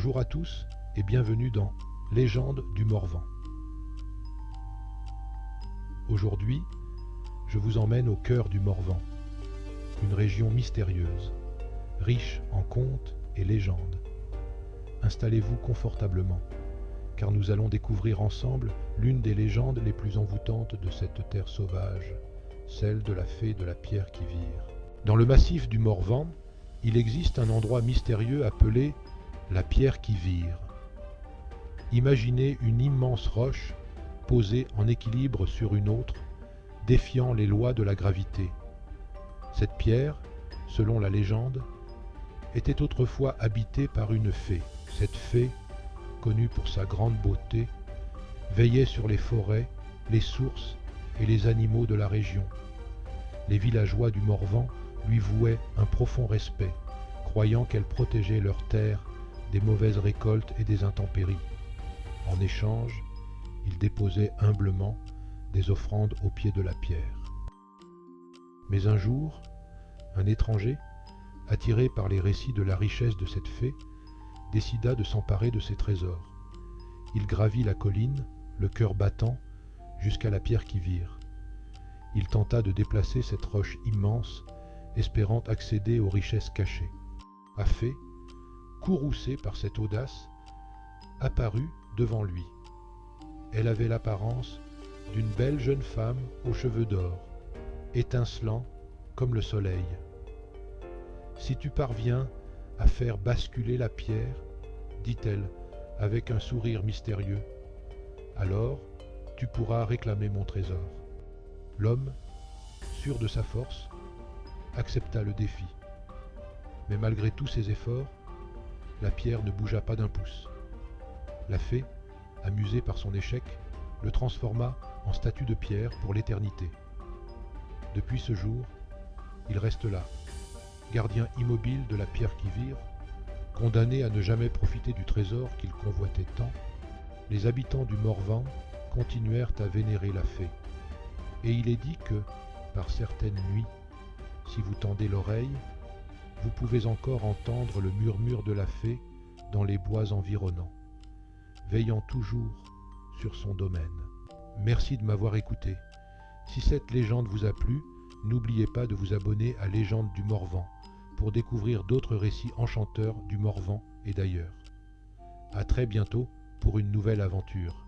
Bonjour à tous et bienvenue dans Légende du Morvan. Aujourd'hui, je vous emmène au cœur du Morvan, une région mystérieuse, riche en contes et légendes. Installez-vous confortablement, car nous allons découvrir ensemble l'une des légendes les plus envoûtantes de cette terre sauvage, celle de la fée de la pierre qui vire. Dans le massif du Morvan, il existe un endroit mystérieux appelé la pierre qui vire. Imaginez une immense roche posée en équilibre sur une autre, défiant les lois de la gravité. Cette pierre, selon la légende, était autrefois habitée par une fée. Cette fée, connue pour sa grande beauté, veillait sur les forêts, les sources et les animaux de la région. Les villageois du Morvan lui vouaient un profond respect, croyant qu'elle protégeait leurs terres des mauvaises récoltes et des intempéries. En échange, ils déposaient humblement des offrandes au pied de la pierre. Mais un jour, un étranger, attiré par les récits de la richesse de cette fée, décida de s'emparer de ses trésors. Il gravit la colline, le cœur battant, jusqu'à la pierre qui vire. Il tenta de déplacer cette roche immense, espérant accéder aux richesses cachées. La fée, courroucée par cette audace, apparut devant lui. Elle avait l'apparence d'une belle jeune femme aux cheveux d'or, étincelant comme le soleil. « Si tu parviens à faire basculer la pierre, dit-elle avec un sourire mystérieux, alors tu pourras réclamer mon trésor. » L'homme, sûr de sa force, accepta le défi. Mais malgré tous ses efforts, la pierre ne bougea pas d'un pouce. La fée, amusée par son échec, le transforma en statue de pierre pour l'éternité. Depuis ce jour, il reste là, gardien immobile de la pierre qui vire, condamné à ne jamais profiter du trésor qu'il convoitait tant. Les habitants du Morvan continuèrent à vénérer la fée. Et il est dit que, par certaines nuits, si vous tendez l'oreille, vous pouvez encore entendre le murmure de la fée dans les bois environnants, veillant toujours sur son domaine. Merci de m'avoir écouté. Si cette légende vous a plu, n'oubliez pas de vous abonner à Légende du Morvan pour découvrir d'autres récits enchanteurs du Morvan et d'ailleurs. À très bientôt pour une nouvelle aventure.